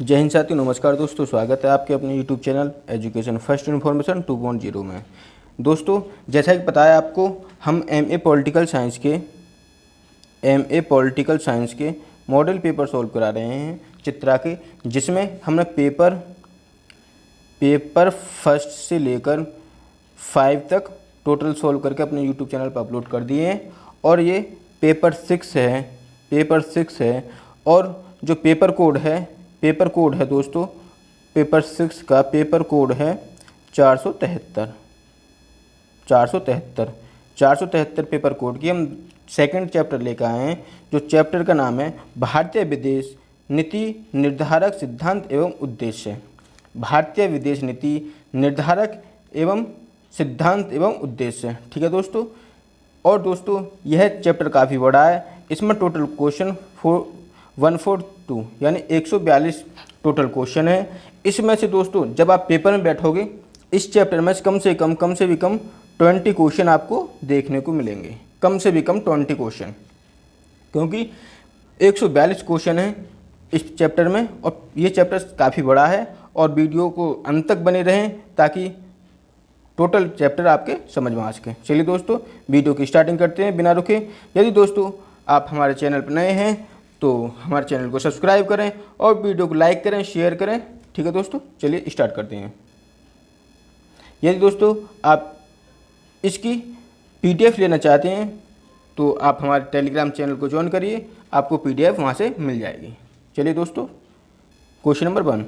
जय हिंद साथियों, नमस्कार दोस्तों। स्वागत है आपके अपने YouTube channel education first information 2.0 में। दोस्तों, जैसा कि पता है आपको, हम एमए पॉलिटिकल साइंस के मॉडल पेपर सॉल्व करा रहे हैं चित्रा के, जिसमें हमने पेपर फर्स्ट से लेकर 5 तक टोटल सॉल्व करके अपने यूट्यूब चैनल पर अपलोड कर दिए हैं। और ये पेपर 6 है और जो पेपर कोड है दोस्तों, पेपर 6 का पेपर कोड है 473 पेपर कोड की हम सेकंड चैप्टर लेकर आए हैं, जो चैप्टर का नाम है भारतीय विदेश नीति निर्धारक सिद्धांत एवं उद्देश्य। भारतीय विदेश नीति निर्धारक एवं सिद्धांत एवं उद्देश्य, ठीक है दोस्तों। और दोस्तों, यह चैप्टर काफ़ी बड़ा है। इसमें टोटल क्वेश्चन 142 यानी 142 टोटल क्वेश्चन है। इसमें से दोस्तों, जब आप पेपर में बैठोगे, इस चैप्टर में कम से भी कम 20 क्वेश्चन आपको देखने को मिलेंगे। कम से भी कम 20 क्वेश्चन, क्योंकि 142 क्वेश्चन है इस चैप्टर में। और ये चैप्टर काफ़ी बड़ा है और वीडियो को अंत तक बने रहें ताकि टोटल चैप्टर आपके समझ में आ सके। चलिए दोस्तों, वीडियो की स्टार्टिंग करते हैं बिना रुके। यदि दोस्तों आप हमारे चैनल पर नए हैं तो हमारे चैनल को सब्सक्राइब करें और वीडियो को लाइक करें, शेयर करें, ठीक है दोस्तों। चलिए स्टार्ट करते हैं। यदि दोस्तों आप इसकी PDF लेना चाहते हैं तो आप हमारे टेलीग्राम चैनल को ज्वाइन करिए, आपको PDF वहाँ से मिल जाएगी। चलिए दोस्तों, क्वेश्चन नंबर 1,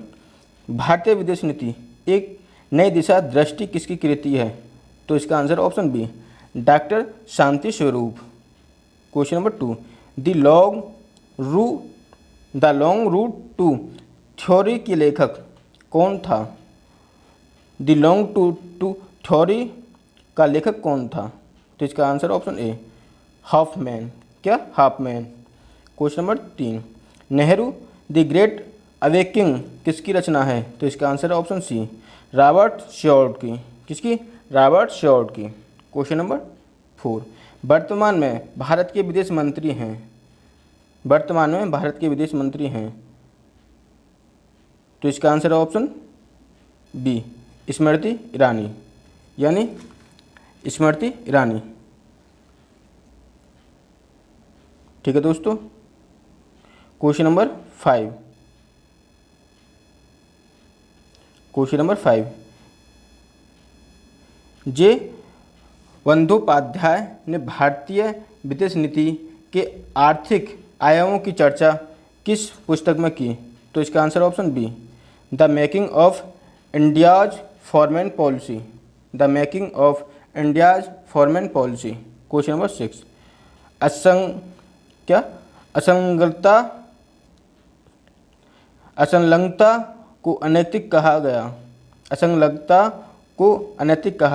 भारतीय विदेश नीति एक नई दिशा दृष्टि किसकी कृति है? तो इसका answer option B, doctor Shanti Swarup. Question number 2, the long route to theory के लेखक कौन था? द लॉन्ग टू थ्योरी का लेखक कौन था? तो इसका आंसर ऑप्शन ए, हाफमैन। क्या? Hoffman. Question number 3, Nehru the great awakening किसकी रचना है? तो इसका answer option C, Robert Short की। किसकी? रॉबर्ट शॉर्ट की। क्वेश्चन नंबर 4, वर्तमान में भारत के विदेश मंत्री हैं। तो इसका answer option B, Smriti Irani, यानी स्मृति ईरानी, ठीक है दोस्तों। क्वेश्चन नंबर 5, जे बंदोपाध्याय ने भारतीय विदेश नीति के आर्थिक आयामों की चर्चा किस पुस्तक में की? तो इसका answer option B, the making of India's foreign policy. The making of India's foreign policy. Question number 6, असंलग्नता को अनैतिक कहा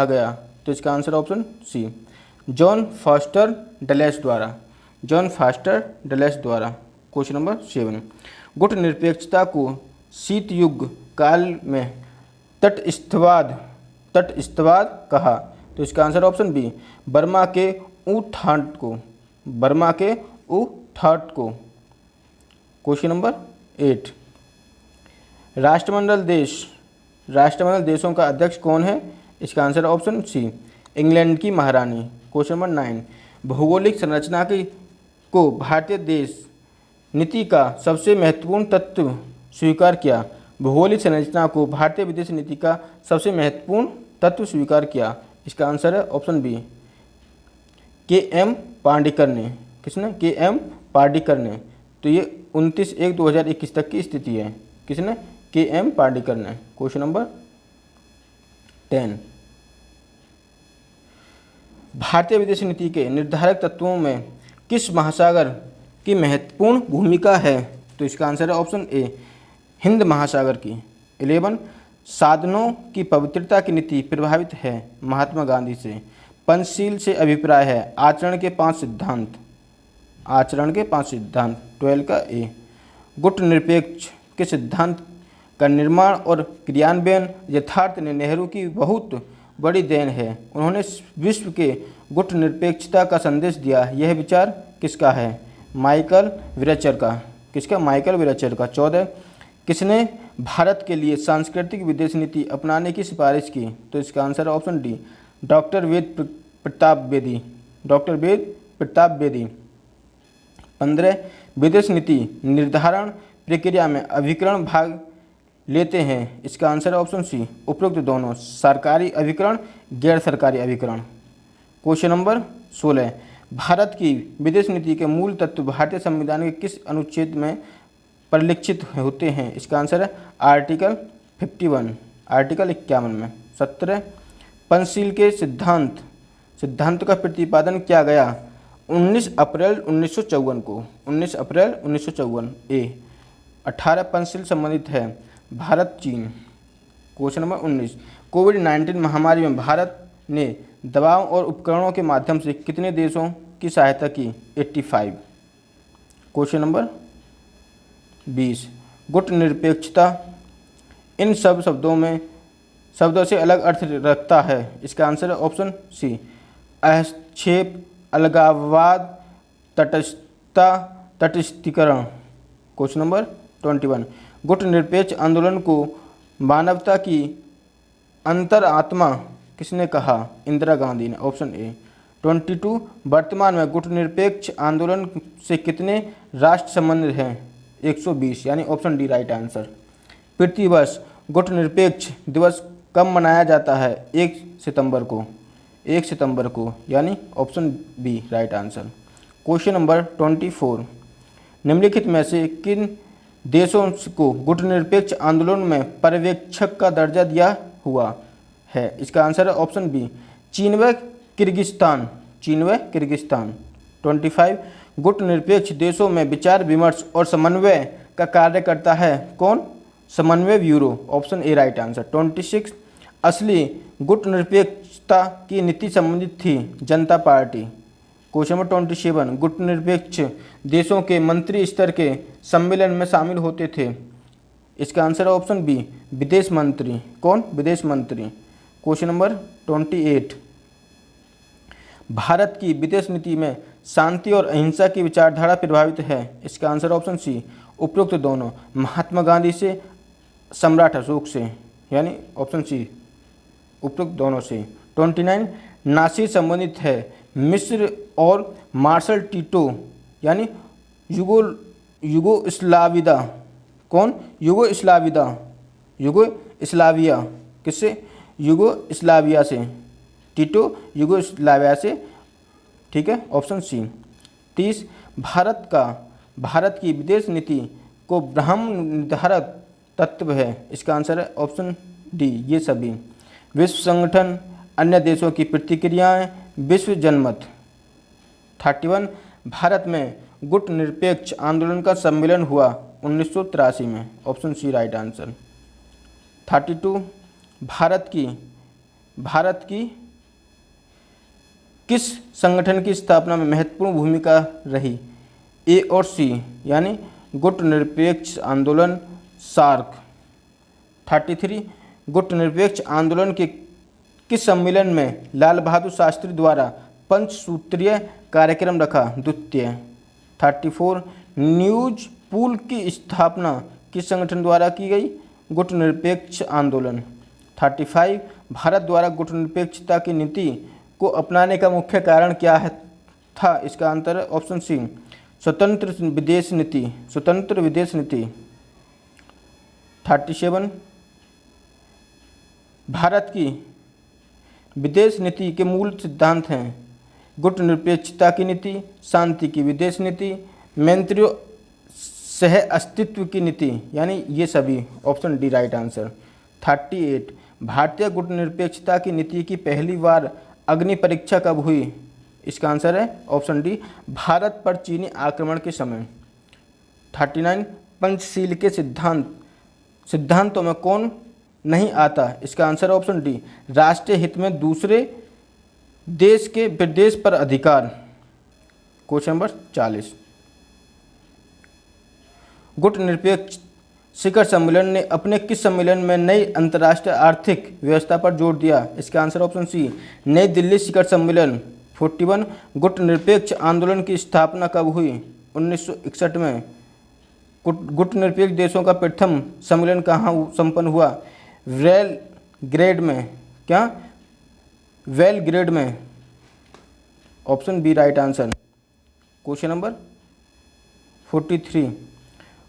गया। तो इसका answer option C, John Foster Dulles द्वारा। क्वेश्चन नंबर 7, गुट निरपेक्षता को शीत युग काल में तटस्थवाद कहा। तो इसका आंसर ऑप्शन बी, बर्मा के ऊ-थाट को। क्वेश्चन नंबर 8, राष्ट्रमंडल देशों का अध्यक्ष कौन है? इसका आंसर ऑप्शन सी, इंग्लैंड की महारानी। क्वेश्चन नंबर 9, भौगोलिक संरचना को भारतीय देश नीति का सबसे महत्वपूर्ण तत्व स्वीकार किया। भौगोलिक संरचना को भारतीय विदेश नीति का सबसे महत्वपूर्ण तत्व स्वीकार किया। इसका आंसर है ऑप्शन बी, KM पार्डिकर ने। किसने? KM पार्डिकर ने। तो ये 29/1/2021 तक की स्थिति है। किसने? KM पार्डिकर ने। क्वेश्चन नंबर 10, भारतीय विदेश नीति के निर्धारक तत्वों में किस महासागर की महत्वपूर्ण भूमिका है? तो इसका आंसर है ऑप्शन ए, हिंद महासागर की। 11, साधनों की पवित्रता की नीति प्रभावित है महात्मा गांधी से। पंचशील से अभिप्राय है आचरण के 5 सिद्धांत। 12 का ए, गुट निरपेक्ष के सिद्धांत का निर्माण और क्रियान्वयन यथार्थ ने नेहरू की बहुत बड़ी देन है। उन्होंने विश्व के गुट निरपेक्षता का संदेश दिया। यह विचार किसका है? माइकल विरचर का। किसका? माइकल विरचर का। 14, किसने भारत के लिए सांस्कृतिक विदेश नीति अपनाने की सिफारिश की? तो इसका आंसर है ऑप्शन डी, डॉक्टर वेद प्रताप बेदी। डॉक्टर वेद प्रताप बेदी। 15 विदेश नीति निर्धारण प्रक्रिया में अभिकरण भाग लेते हैं? इसका आंसर है ऑप्शन सी, उपरोक्त दोनों, सरकारी अभिकरण, गैर सरकारी अभिकरण। क्वेश्चन नंबर 16, भारत की विदेश नीति के मूल तत्व भारतीय संविधान के किस अनुच्छेद में परिलक्षित होते हैं? इसका आंसर है आर्टिकल 51, आर्टिकल 51 में। 17 पंचशील के सिद्धांत का प्रतिपादन किया गया 19 अप्रैल 1954 को। 19 अप्रैल 1954। ए 18 पंचशील संबंधित है भारत चीन। क्वेश्चन नंबर 19, कोविड-19 महामारी में भारत ने दवाओं और उपकरणों के माध्यम से कितने देशों की सहायता की? 85। क्वेश्चन नंबर 20, गुट निरपेक्षता इन सब शब्दों से अलग अर्थ रखता है? इसका आंसर है ऑप्शन सी, हस्तक्षेप, अलगाववाद, तटस्थता, तटस्थीकरण। क्वेश्चन नंबर 21, गुट निरपेक्ष आंदोलन को मानवता की अंतरात्मा किसने कहा? इंदिरा गांधी ने। Option A. 22 वर्तमान में गुट निरपेक्ष आंदोलन से कितने राष्ट्र संबंधित हैं? 120, यानी ऑप्शन डी राइट आंसर। प्रतिवर्ष गुट निरपेक्ष दिवस कब मनाया जाता है? 1 सितंबर को। 1 सितंबर को, यानी option B right answer. Question number 24, निम्नलिखित में से किन देशों को गुट निरपेक्ष आंदोलन में पर्यवेक्षक का दर्जा दिया हुआ है? इसका आंसर है ऑप्शन बी, चीन व किर्गिस्तान। चीन व किर्गिस्तान। 25 गुट निरपेक्ष देशों में विचार विमर्श और समन्वय का कार्य करता है कौन? समन्वय bureau. Option A right answer. 26 असली गुट निरपेक्षता की नीति संबंधित थी जनता पार्टी। क्वेश्चन नंबर 27 गुट निरपेक्ष देशों के मंत्री स्तर के सम्मेलन में शामिल होते थे? इसका आंसर है ऑप्शन बी, विदेश मंत्री। कौन? विदेश मंत्री। क्वेश्चन नंबर 28 भारत की विदेश नीति में शांति और अहिंसा की विचारधारा प्रभावित है? इसका आंसर ऑप्शन सी, उपरोक्त दोनों, महात्मा गांधी से, सम्राट अशोक से, यानी ऑप्शन सी, उपरोक्त दोनों से। 29 नासिर संबंधित है मिस्र और मार्शल टीटो, यानी युगोस्लाविया। कौन? युगोस्लाविया किससे? युगोस्लाविया से। टीटो युगोस्लाविया से, ठीक है, ऑप्शन सी। 30 भारत की विदेश नीति को ब्रह्म निर्धारक तत्व है? इसका आंसर है ऑप्शन डी, ये सभी। विश्व संगठन, अन्य देशों की प्रतिक्रियाएं, विश्व जनमत। 31 भारत में गुट निरपेक्ष आंदोलन का सम्मेलन हुआ 1983 में। Option C right answer. 32 Bharat की किस संगठन की स्थापना में महत्वपूर्ण भूमिका रही? ए और सी, यानी गुट निरपेक्ष आंदोलन, सार्क। 33 गुट निरपेक्ष आंदोलन के किस सम्मेलन में लाल बहादुर शास्त्री द्वारा पंचसूत्रीय कार्यक्रम रखा? द्वितीय। 34 न्यूज पूल की स्थापना किस संगठन द्वारा की गई? गुट निरपेक्ष आंदोलन। 35 भारत द्वारा गुट निरपेक्षता की नीति को अपनाने का मुख्य कारण क्या है था? इसका आंसर है ऑप्शन सी, स्वतंत्र विदेश नीति। 37 भारत की विदेश नीति के मूल सिद्धांत हैं गुट निरपेक्षता की नीति, शांति की विदेश नीति, मैत्रियों सह अस्तित्व की नीति, यानी ये सभी। Option D right answer. 38 भारतीय गुट निरपेक्षता की नीति की पहली बार अग्नि परीक्षा कब हुई? इसका आंसर है ऑप्शन डी, भारत पर चीनी आक्रमण के समय। 39 पंचशील के सिद्धांतों में कौन नहीं आता? इसका आंसर ऑप्शन डी, राष्ट्रीय हित में दूसरे देश के विदेश पर अधिकार। क्वेश्चन नंबर 40 गुट निरपेक्ष शिखर सम्मेलन ने अपने किस सम्मेलन में नई अंतर्राष्ट्रीय आर्थिक व्यवस्था पर जोर दिया? इसका आंसर ऑप्शन सी, नई दिल्ली शिखर सम्मेलन। 41 गुट निरपेक्ष आंदोलन की स्थापना कब हुई? 1961 में। गुटनिरपेक्ष देशों का प्रथम सम्मेलन कहाँ संपन्न हुआ? बेलग्रेड में। क्या? बेलग्रेड में। Option B right answer. Question number 43,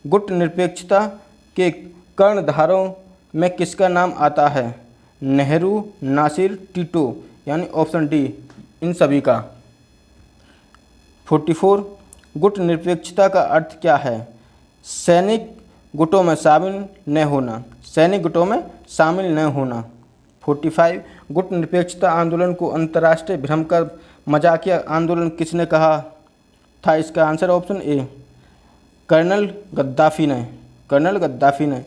गुटनिरपेक्षता के कर्णधारों में किसका नाम आता है? नेहरू, नासिर, टीटो, यानी ऑप्शन डी इन सभी का। 44, गुटनिरपेक्षता का अर्थ क्या है? सैनिक गुटों में शामिल न होना। सैनिक गुटों में शामिल न होना। 45, गुटनिरपेक्षता आंदोलन को अंतर्राष्ट्रीय भ्रम का मजाकिया आंदोलन किसने कहा था? इसका answer option A colonel Gaddafi ने। कर्नल गद्दाफी ने।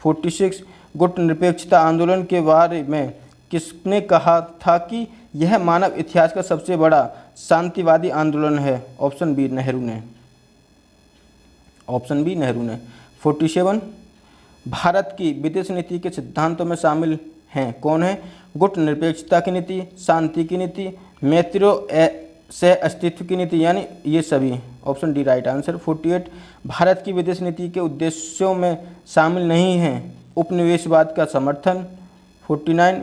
46, गुटनिरपेक्षता आंदोलन के बारे में किसने कहा था कि यह मानव इतिहास का सबसे बड़ा शांतिवादी आंदोलन है? ऑप्शन बी नेहरू ने। ऑप्शन बी नेहरू ने। 47, भारत की विदेश नीति के सिद्धांतों में शामिल हैं कौन है? गुटनिरपेक्षता की नीति, शांति की नीति, मैत्रीय सह अस्तित्व की नीति, यानी ये सभी। Option D right answer. 48, Bharat की विदेश नीति के उद्देश्यों में शामिल नहीं है उपनिवेशवाद का समर्थन। 49,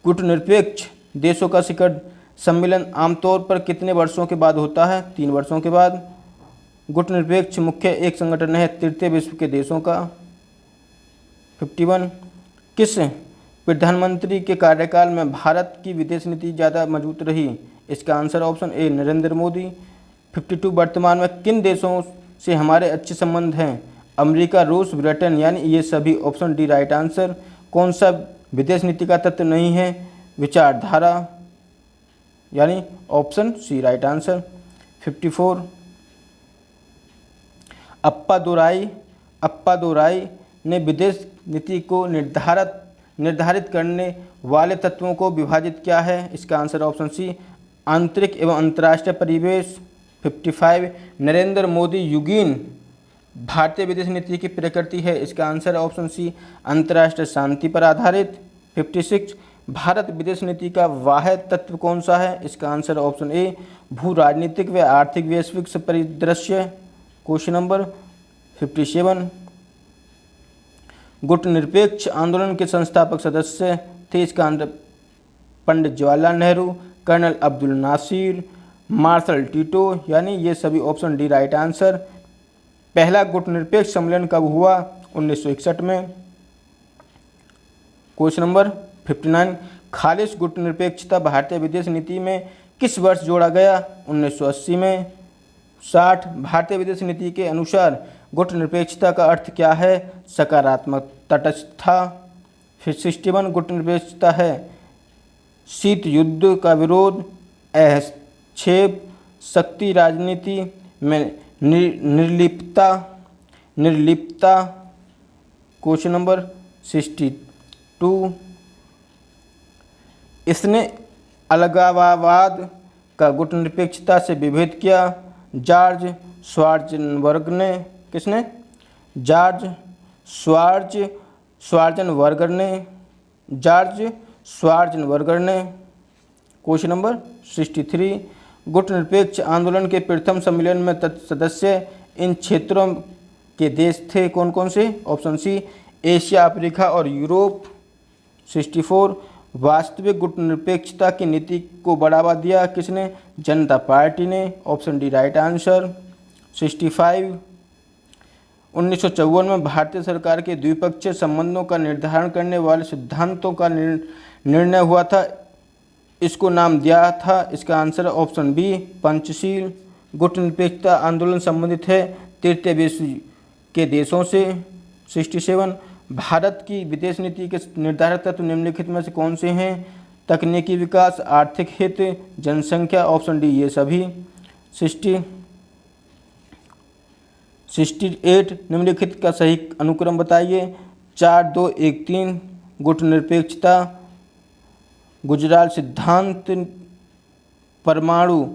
गुटनिरपेक्ष देशों का शिखर सम्मेलन आमतौर पर कितने वर्षों के बाद होता है? 3 वर्षों के बाद। गुटनिरपेक्ष मुख्य एक संगठन है तृतीय विश्व के देशों का। 51, किस प्रधानमंत्री के कार्यकाल में भारत की विदेश नीति ज़्यादा मजबूत रही? इसका आंसर ऑप्शन ए नरेंद्र मोदी। 52, वर्तमान में किन देशों से हमारे अच्छे संबंध हैं? अमेरिका, रूस, ब्रिटेन, यानी ये सभी। Option D right answer. कौन सा विदेश नीति का तत्व नहीं है? विचारधारा, यानी ऑप्शन सी राइट आंसर। 54, अप्पादोराई ने विदेश नीति को निर्धारित करने वाले तत्वों को विभाजित किया है? इसका आंसर ऑप्शन सी आंतरिक एवं अंतर्राष्ट्रीय परिवेश। 55, नरेंद्र मोदी युगीन भारतीय विदेश नीति की प्रकृति है? इसका आंसर ऑप्शन सी अंतर्राष्ट्रीय शांति पर आधारित। 56, भारत विदेश नीति का वाहिद तत्व कौन सा है? इसका आंसर ऑप्शन ए भू राजनीतिक व आर्थिक वैश्विक परिदृश्य। क्वेश्चन नंबर 57, गुटनिरपेक्ष आंदोलन के संस्थापक सदस्य थे? इसका answer Pandit Jawaharlal Nehru, colonel Abdul Nasser, marshal Tito, यानी ये सभी। Option D right answer. पहला गुटनिरपेक्ष सम्मेलन कब हुआ? 1961 में। क्वेश्चन नंबर 59, खालिश गुटनिरपेक्षता भारतीय विदेश नीति में किस वर्ष जोड़ा गया? 1980 में। 60, भारतीय विदेश नीति के अनुसार गुटनिरपेक्षता का अर्थ क्या है? सकारात्मक तटस्थता। फिर 61, गुटनिरपेक्षता है शीत युद्ध का विरोध, हस्तक्षेप, शक्ति राजनीति में निर्लिप्तता। क्वेश्चन नंबर 62, इसने अलगाववाद का गुटनिरपेक्षता से विभेद किया? जॉर्ज श्वार्ज़ेनबर्गर ने। किसने? जॉर्ज श्वार्ज़ेनबर्गर ने। जॉर्ज श्वार्ज़ेनबर्गर ने। क्वेश्चन नंबर 63, गुटनिरपेक्ष आंदोलन के प्रथम सम्मेलन में सदस्य इन क्षेत्रों के देश थे कौन कौन से? ऑप्शन सी एशिया, अफ्रीका और यूरोप। 64, वास्तविक गुटनिरपेक्षता की नीति को बढ़ावा दिया किसने? जनता पार्टी ने। Option D right answer. 65, 1954 में भारतीय सरकार के द्विपक्षीय संबंधों का निर्धारण करने वाले सिद्धांतों का निर्णय हुआ था, इसको नाम दिया था? इसका आंसर ऑप्शन बी पंचशील। गुटनिरपेक्षता आंदोलन संबंधित है तृतीय विश्व के देशों से। 67, भारत की विदेश नीति के निर्धारक तत्व निम्नलिखित में से कौन से हैं? तकनीकी विकास, आर्थिक हित, जनसंख्या। ऑप्शन डी ये सभी। 68, निम्नलिखित का सही अनुक्रम बताइए। 4, 2, 1, 3, गुटनिरपेक्षता, गुजराल सिद्धांत, परमाणु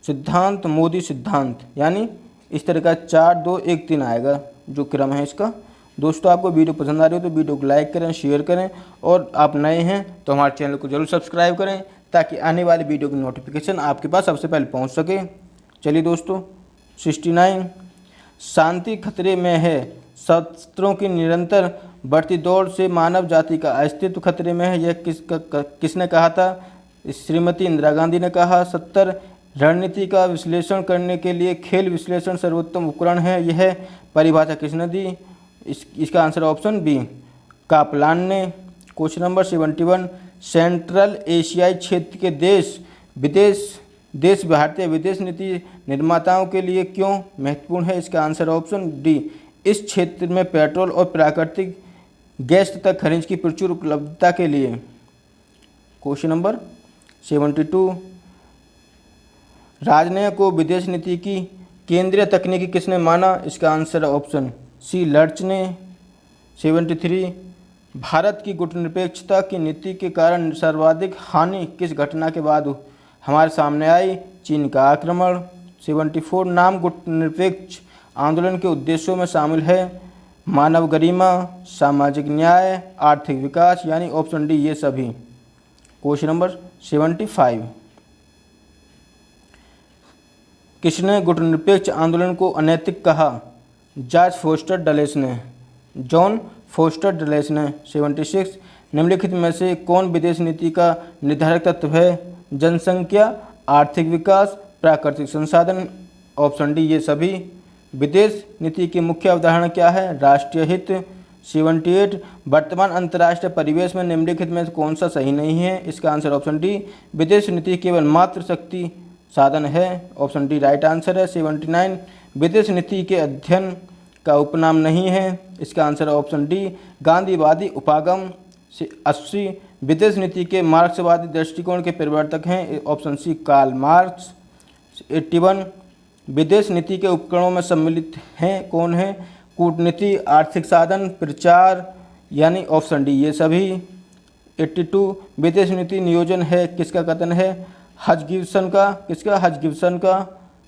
सिद्धांत, मोदी सिद्धांत, यानी इस तरह का 4, 2, 1, 3 आएगा जो क्रम है इसका। दोस्तों आपको वीडियो पसंद आ रही हो तो वीडियो को लाइक करें, शेयर करें और आप नए हैं तो हमारे चैनल को जरूर सब्सक्राइब करें ताकि आने वाली वीडियो की नोटिफिकेशन आपके पास सबसे पहले पहुंच सके। चलिए दोस्तों 69, शांति खतरे में है, शस्त्रों की निरंतर बढ़ती दौड़ से मानव जाति का अस्तित्व खतरे में है। यह किसने कहा था? श्रीमती इंदिरा गांधी ने कहा। 70 रणनीति का विश्लेषण करने के लिए खेल विश्लेषण सर्वोत्तम उपकरण है। यह परिभाषा किसने दी? इसका आंसर ऑप्शन बी, कापलान ने। क्वेश्चन नंबर 71, सेंट्रल एशियाई क्षेत्र के देश भारतीय विदेश नीति निर्माताओं के लिए क्यों महत्वपूर्ण है? इसका आंसर ऑप्शन डी, इस क्षेत्र में पेट्रोल और प्राकृतिक गैस तथा खनिज की प्रचुर उपलब्धता के लिए। क्वेश्चन नंबर 72, राजनय को विदेश नीति की केंद्रीय तकनीकी किसने माना? इसका आंसर ऑप्शन सी, लर्च ने। 73, भारत की गुटनिरपेक्षता की नीति के कारण सर्वाधिक हानि किस घटना के बाद हमारे सामने आई? चीन का आक्रमण। 74, नाम गुटनिरपेक्ष आंदोलन के उद्देश्यों में शामिल है? मानव गरिमा, सामाजिक न्याय, आर्थिक विकास, यानी ऑप्शन डी ये सभी। क्वेश्चन नंबर 75, किसने गुटनिरपेक्ष आंदोलन को अनैतिक कहा? जॉर्ज फोस्टर डलेस ने, जॉन फोस्टर डलेस ने। 76, निम्नलिखित में से कौन विदेश नीति का निर्धारक तत्व है? जनसंख्या, आर्थिक विकास, प्राकृतिक संसाधन, ऑप्शन डी ये सभी। विदेश नीति की मुख्य अवधारणा क्या है? राष्ट्रीय हित। 78, वर्तमान अंतर्राष्ट्रीय परिवेश में निम्नलिखित में कौन सा सही नहीं है? इसका आंसर ऑप्शन डी, विदेश नीति केवल मात्र शक्ति साधन है, ऑप्शन डी राइट आंसर है। 79, विदेश नीति के अध्ययन का उपनाम नहीं है, इसका आंसर ऑप्शन डी, गांधीवादी उपागम। 80, विदेश नीति के मार्क्सवादी दृष्टिकोण के प्रवर्तक हैं, ऑप्शन सी कार्ल मार्क्स। 81, विदेश नीति के उपकरणों में सम्मिलित हैं कौन है? कूटनीति, आर्थिक साधन, प्रचार, यानी ऑप्शन डी ये सभी। 82, विदेश नीति नियोजन है किसका कथन है? हजगिवसन का। किसका? हजगिवसन का।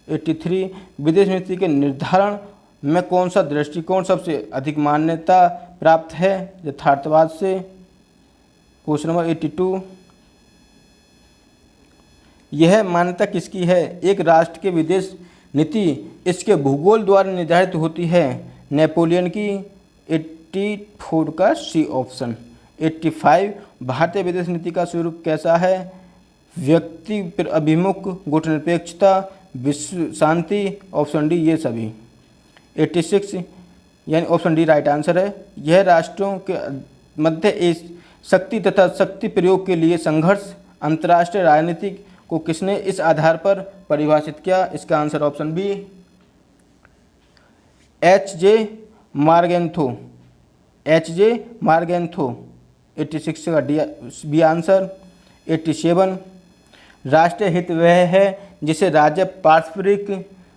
83, विदेश नीति के निर्धारण में कौन सा दृष्टिकोण सबसे अधिक मान्यता प्राप्त है? यथार्थवाद से। क्वेश्चन नंबर 82, यह मान्यता किसकी है? एक राष्ट्र के विदेश नीति इसके भूगोल द्वारा निर्धारित होती है, नेपोलियन की। 84 का सी ऑप्शन। 85, भारतीय विदेश नीति का स्वरूप कैसा है? व्यक्ति अभिमुख, गुटनिरपेक्षता, विश्व शांति, ऑप्शन डी ये सभी। 86, यानी ऑप्शन डी राइट आंसर है। यह राष्ट्रों के मध्य शक्ति तथा शक्ति प्रयोग के लिए संघर्ष, अंतर्राष्ट्रीय राजनीति को किसने इस आधार पर परिभाषित किया? इसका आंसर ऑप्शन बी, एच.जे. मार्गेंथो। एच.जे. मार्गेंथो। 86 का बी आंसर। 87, राष्ट्रीय हित वह है जिसे राज्य पारस्परिक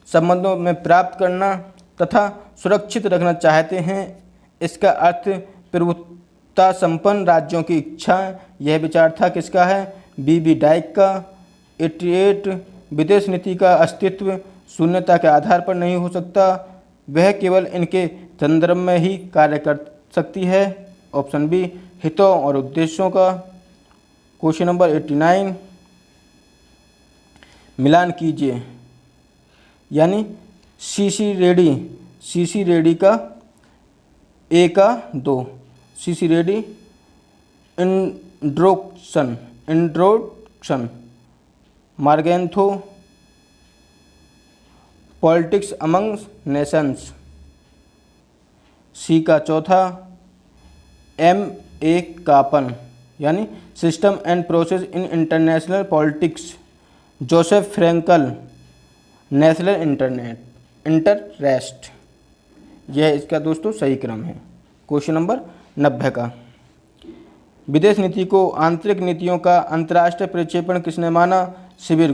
संबंधों में प्राप्त करना तथा सुरक्षित रखना चाहते हैं। इसका अर्थ प्रभुत्व संपन्न राज्यों की इच्छा। यह विचार था किसका है? बी डाइक का। 88, विदेश नीति का अस्तित्व शून्यता के आधार पर नहीं हो सकता, वह केवल इनके संदर्भ में ही कार्य कर सकती है, ऑप्शन बी, हितों और उद्देश्यों का। क्वेश्चन नंबर 89, मिलान कीजिए, यानी सीसी रेड्डी का ए का 2, CC Reddy. Introduction, Morgenthau, politics among nations. C का चौथा, M.A. कापन, यानी system and process in international politics. Joseph Frankel, national interest. यह इसका दोस्तों सही क्रम है। क्वेश्चन नंबर 90 का, विदेश नीति को आंतरिक नीतियों का अंतर्राष्ट्रीय प्रक्षेपण किसने माना? शिशिर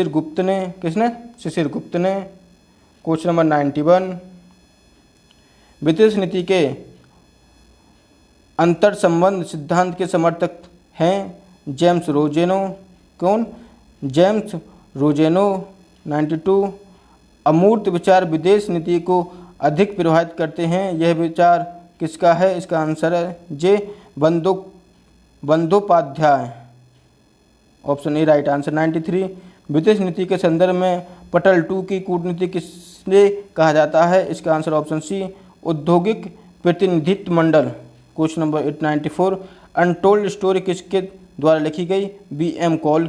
गुप्त ने। किसने? शिशिर गुप्त ने। क्वेश्चन नंबर 91, विदेश नीति के अंतर संबंध सिद्धांत के समर्थक हैं जेम्स रोजेनो। कौन? जेम्स रोजेनो। 92, अमूर्त विचार विदेश नीति को अधिक प्रभावित करते हैं, यह विचार किसका है? इसका आंसर है J Bandopadhyay, option A right answer. 93, विदेश नीति के संदर्भ में पटल 2 की कूटनीति किसने कहा जाता है? इसका आंसर ऑप्शन सी, औद्योगिक प्रतिनिधित्व मंडल। क्वेश्चन नंबर 894, अनटोल्ड स्टोरी किसके द्वारा लिखी गई? बी.एम. कॉल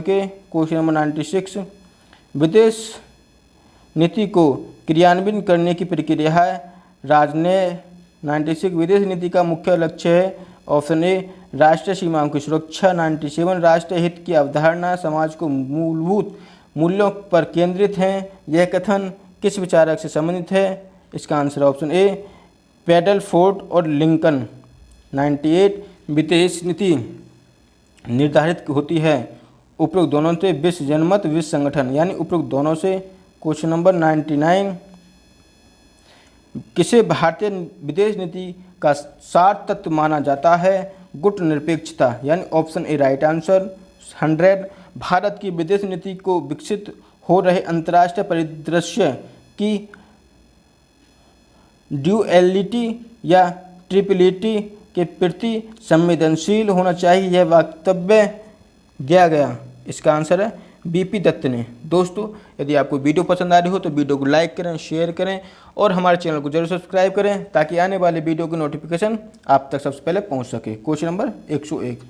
के। क्वेश्चन नंबर 96, विदेश नीति को क्रियान्वित करने की प्रक्रिया है राजनय। 96, विदेश नीति का मुख्य लक्ष्य है ऑप्शन ए, राष्ट्रीय सीमाओं की सुरक्षा। 97, राष्ट्रीय हित की अवधारणा समाज को मूलभूत मूल्यों पर केंद्रित है। यह कथन किस विचारक से संबंधित है? इसका आंसर ऑप्शन ए, पेडलफोर्ड और लिंकन। 98, विदेश नीति निर्धारित होती है उपरोक्त दोनों से विश्व जनमत विश्व संगठन, यानी उपरोक्त दोनों से। क्वेश्चन नंबर 99, किसे भारतीय विदेश नीति का सार तत्व माना जाता है? गुट निरपेक्षता, यानी option A right answer. 100, Bharat की विदेश नीति को विकसित हो रहे अंतर्राष्ट्रीय परिदृश्य की ड्यूएलिटी या ट्रिपलिटी के प्रति संवेदनशील होना चाहिए, यह वक्तव्य दिया गया। इसका आंसर है बीपी दत्त ने। दोस्तों, यदि आपको वीडियो पसंद आ रही हो तो वीडियो को लाइक करें, शेयर करें और हमारे चैनल को जरूर सब्सक्राइब करें ताकि आने वाले वीडियो की नोटिफिकेशन आप तक सबसे पहले पहुंच सके। क्वेश्चन नंबर 101,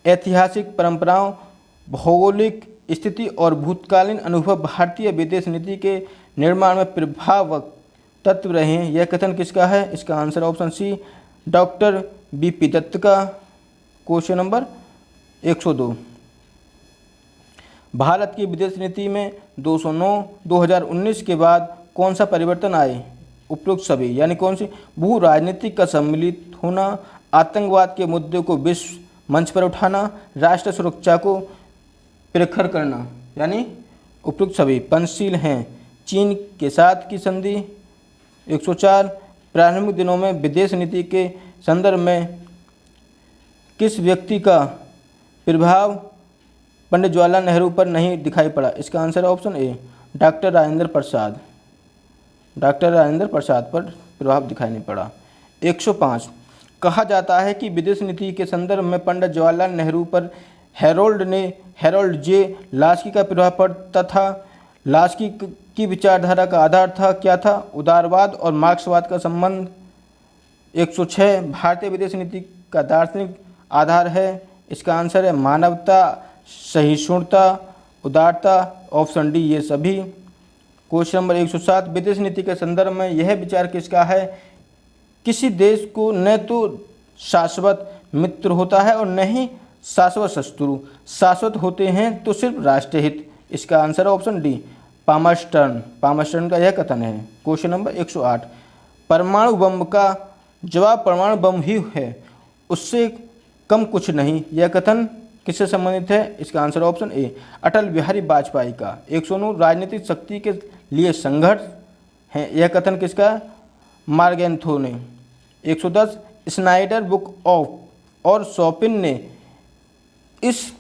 ऐतिहासिक परंपराओं, भौगोलिक स्थिति और भूतकालीन अनुभव भारतीय विदेश नीति के निर्माण में प्रभावक तत्व रहे हैं, यह कथन किसका है? इसका answer option C, doctor BP Dutt का। क्वेश्चन नंबर 102, भारत की विदेश नीति में 209/2019 के बाद कौन सा परिवर्तन आए? उपरोक्त सभी, यानी कौन सी? भू राजनीतिक का सम्मिलित होना, आतंकवाद के मुद्दे को विश्व मंच पर उठाना, राष्ट्र सुरक्षा को प्रखर करना, यानी उपरोक्त सभी पंचशील हैं। चीन के साथ की संधि। 104, प्रारंभिक दिनों में विदेश नीति के संदर्भ में किस व्यक्ति का प्रभाव पंडित जवाहरलाल नेहरू पर नहीं दिखाई पड़ा? इसका answer option A, doctor Rajendra Prasad. Doctor Rajendra Prasad पर प्रभाव दिखाई नहीं पड़ा। 105, कहा जाता है कि विदेश नीति के संदर्भ में पंडित जवाहरलाल नेहरू पर हैरोल्ड जे लास्की का प्रभाव पड़ता था। लास्की की विचारधारा का आधार था क्या था? उदारवाद और मार्क्सवाद का संबंध। 106, भारतीय विदेश नीति का दार्शनिक आधार है। इसका आंसर है मानवता, सहिष्णुता, उदारता। ऑप्शन डी ये सभी। क्वेश्चन नंबर 107, विदेश नीति के संदर्भ में यह विचार किसका है? किसी देश को न तो शाश्वत मित्र होता है और न ही शाश्वत शत्रु, शाश्वत होते हैं तो सिर्फ राष्ट्रीय हित। इसका आंसर ऑप्शन डी, पामस्टर्न का यह कथन है। क्वेश्चन नंबर 108, परमाणु बम का जवाब परमाणु बम ही है, उससे कम कुछ नहीं, यह कथन किससे संबंधित है? इसका आंसर ऑप्शन ए, अटल बिहारी वाजपेयी का। 109, राजनीतिक शक्ति के लिए संघर्ष है, यह कथन किसका? मार्गेंथो ने। 110, स्नाइडर बुक ऑफ और शॉपिन ने इस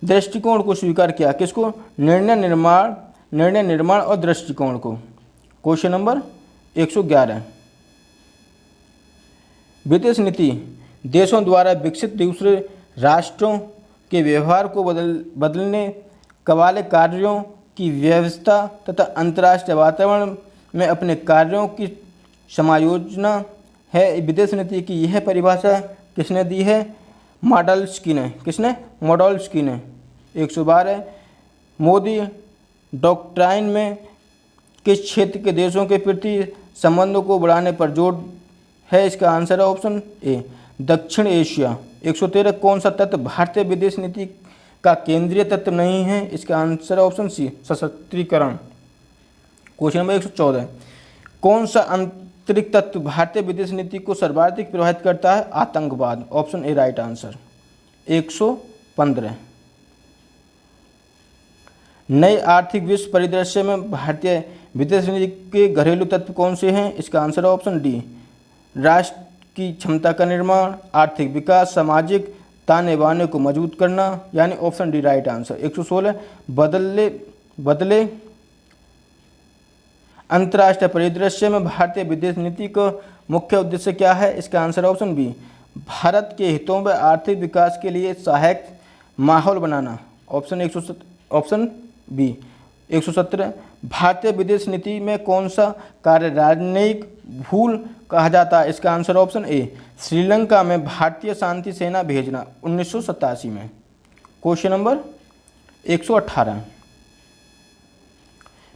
दृष्टिकोण को स्वीकार किया। किसको? निर्णय निर्माण और दृष्टिकोण को। क्वेश्चन नंबर 111, विदेश नीति देशों द्वारा विकसित दूसरे राष्ट्रों के व्यवहार को बदलने वाले कार्यों की व्यवस्था तथा अंतर्राष्ट्रीय वातावरण में अपने कार्यों की समायोजना है। विदेश नीति की यह परिभाषा किसने दी है? मॉडल्स्की ने। किसने? मॉडल्स्की ने। 112, मोदी डॉक्ट्राइन में किस क्षेत्र के देशों के प्रति संबंधों को बढ़ाने पर जोर है? इसका आंसर है ऑप्शन ए, दक्षिण एशिया। 113, कौन सा तत्व भारतीय विदेश नीति का केंद्रीय तत्व नहीं है? इसका आंसर ऑप्शन सी, सशक्तिकरण। क्वेश्चन नंबर 114, कौन सा आंतरिक तत्व भारतीय विदेश नीति को सर्वाधिक प्रभावित करता है? आतंकवाद। Option A right answer. 115, नए आर्थिक विश्व परिदृश्य में भारतीय विदेश नीति के घरेलू तत्व कौन से हैं? इसका आंसर ऑप्शन डी, राष्ट्र की क्षमता का निर्माण, आर्थिक विकास, सामाजिक ताने बाने को मजबूत करना, यानी ऑप्शन डी राइट आंसर। 116, बदले अंतर्राष्ट्रीय परिदृश्य में भारतीय विदेश नीति का मुख्य उद्देश्य क्या है? इसका आंसर ऑप्शन बी, भारत के हितों व आर्थिक विकास के लिए सहायक माहौल बनाना। Option B. 117, भारतीय विदेश नीति में कौन सा कार्य राजनयिक भूल कहा जाता है? इसका आंसर ऑप्शन ए, श्रीलंका में भारतीय शांति सेना भेजना 1987 में। क्वेश्चन नंबर 118,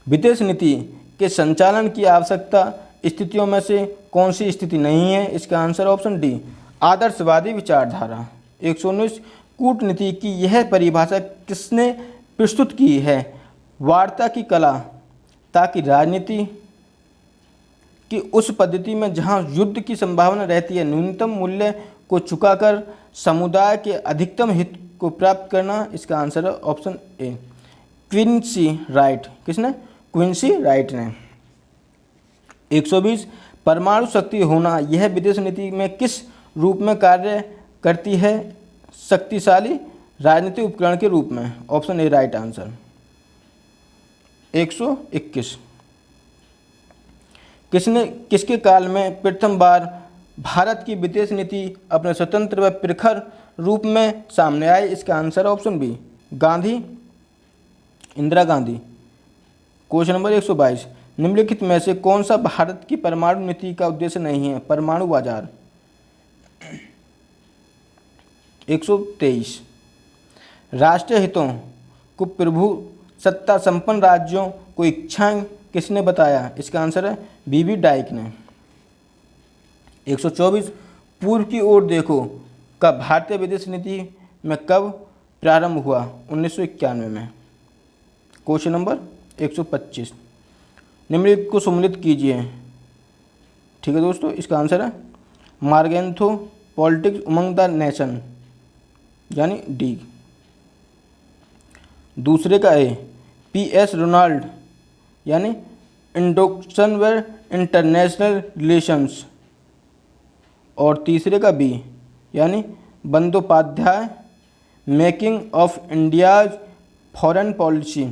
विदेश नीति के संचालन की आवश्यकता स्थितियों में से कौन सी स्थिति नहीं है? इसका आंसर ऑप्शन डी, आदर्शवादी विचारधारा। 119, कूटनीति की यह परिभाषा किसने प्रस्तुत की है? वार्ता की कला, ताकि राजनीति की उस पद्धति में जहां युद्ध की संभावना रहती है न्यूनतम मूल्य को चुकाकर समुदाय के अधिकतम हित को प्राप्त करना। इसका आंसर है ऑप्शन ए, क्विंसी राइट। किसने? क्विंसी राइट ने। 120, परमाणु शक्ति होना यह विदेश नीति में किस रूप में कार्य करती है? शक्तिशाली राजनीतिक उपकरण के रूप में। Option A right answer. 121, किसके काल में प्रथम बार भारत की विदेश नीति अपने स्वतंत्र व प्रखर रूप में सामने आई? इसका answer option B, Gandhi, Indira Gandhi. Question number 122, निम्नलिखित में से कौन सा भारत की परमाणु नीति का उद्देश्य नहीं है? परमाणु बाजार। 123, राष्ट्रीय हितों को प्रभु सत्ता संपन्न राज्यों को इच्छाएं किसने बताया? इसका आंसर है बीबी डाइक ने। 124, पूर्व की ओर देखो का भारतीय विदेश नीति में कब प्रारंभ हुआ? 1991 में। क्वेश्चन नंबर 125, निम्नलिखित को सम्मिलित कीजिए। ठीक है दोस्तों, इसका आंसर है मार्गेंथो पॉलिटिक्स उमंग द नेशन, यानी डी। दूसरे का ए, PS रोनाल्ड, यानी इंडोक्शन व इंटरनेशनल रिलेशंस। और तीसरे का बी, यानी Bandyopadhyay, making of India's foreign policy.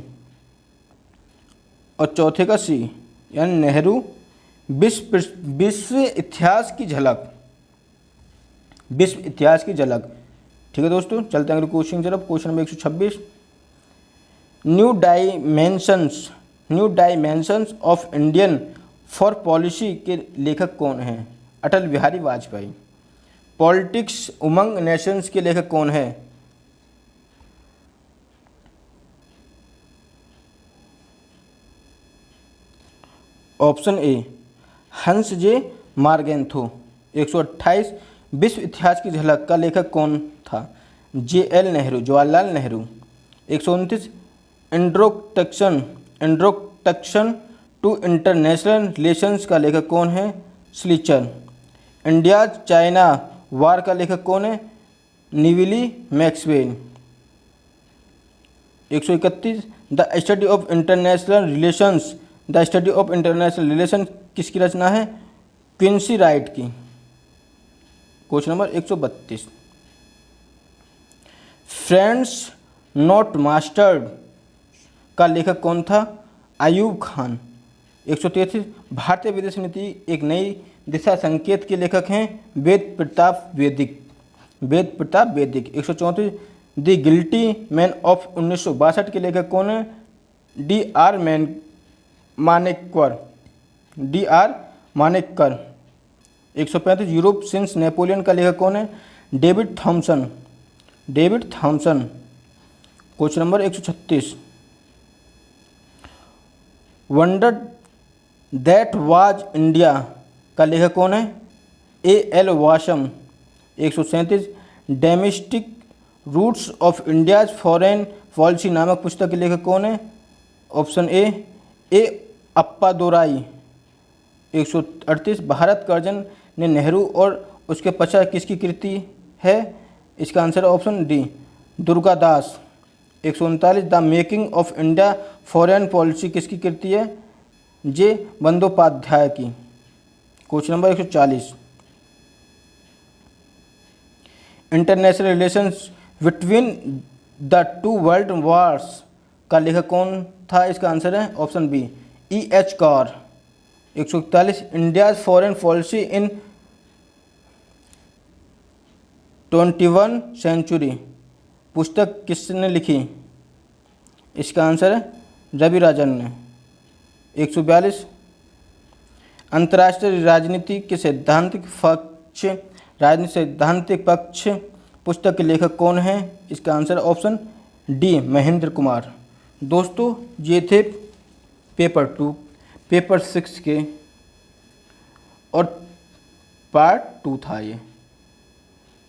और चौथे का सी, यानी नेहरू, विश्व इतिहास की झलक। विश्व इतिहास की झलक। ठीक है दोस्तों, चलते हैं अगले क्वेश्चन की तरफ। Question number 126, new dimensions of Indian for policy के लेखक कौन हैं? अटल बिहारी वाजपेयी। पॉलिटिक्स उमंग नेशंस के लेखक कौन है? ऑप्शन ए, हंस जे मार्गेंथो। 128, विश्व इतिहास की झलक का लेखक कौन था? JL Nehru, Jawaharlal Nehru. 129, introduction to international relations का लेखक कौन है? स्लीचर। इंडिया चाइना वार का लेखक कौन है? Neville Maxwell. 131, the study of international relation किसकी रचना है? क्विंसी राइट की। Question number 132, friends not masters का लेखक कौन था? अयूब खान। 133, भारतीय विदेश नीति एक नई दिशा संकेत के लेखक हैं? वेद प्रताप वैदिक। 134, द गिल्टी मैन ऑफ 1962 के लेखक कौन है? DR Manekkar. 135, Europe since Napoleon का लेखक कौन है? David Thomson. Question number 136, wonder that was India का लेखक कौन है? AL Basham. 137, domestic roots of India's foreign policy नामक पुस्तक के लेखक कौन है? Option A Appadorai. 138, Bharat Curzon ने नेहरू और उसके पश्चात किसकी कृति है? इसका आंसर है option D, Durgadas. 139, the making of India foreign policy किसकी कृति है? जे बंदोपाध्याय की। Question number 140, international relations between the two world wars का लेखक कौन था? इसका आंसर है option B, EH Carr. 141, India's foreign policy in 21 century पुस्तक किसने लिखी? इसका आंसर है रवि राजन ने। 142। अंतर्राष्ट्रीय राजनीति के सैद्धांतिक पक्ष पुस्तक के लेखक कौन है? इसका answer option D Mahendra Kumar. दोस्तों ये थे पेपर 2, पेपर 6 के और पार्ट 2 था। ये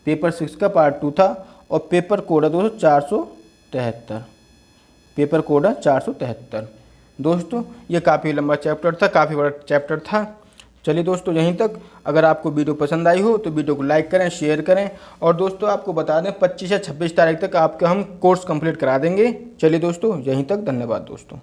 पेपर 6 का पार्ट 2 था और पेपर कोड है दोस्तों 473, पेपर कोड है 473। दोस्तों ये काफ़ी लंबा चैप्टर था, काफ़ी बड़ा चैप्टर था। चलिए दोस्तों यहीं तक। अगर आपको वीडियो पसंद आई हो तो वीडियो को लाइक करें, शेयर करें और दोस्तों आपको बता दें 25 या 26 तारीख तक आपका हम कोर्स कंप्लीट करा देंगे। चलिए दोस्तों यहीं तक, धन्यवाद दोस्तों।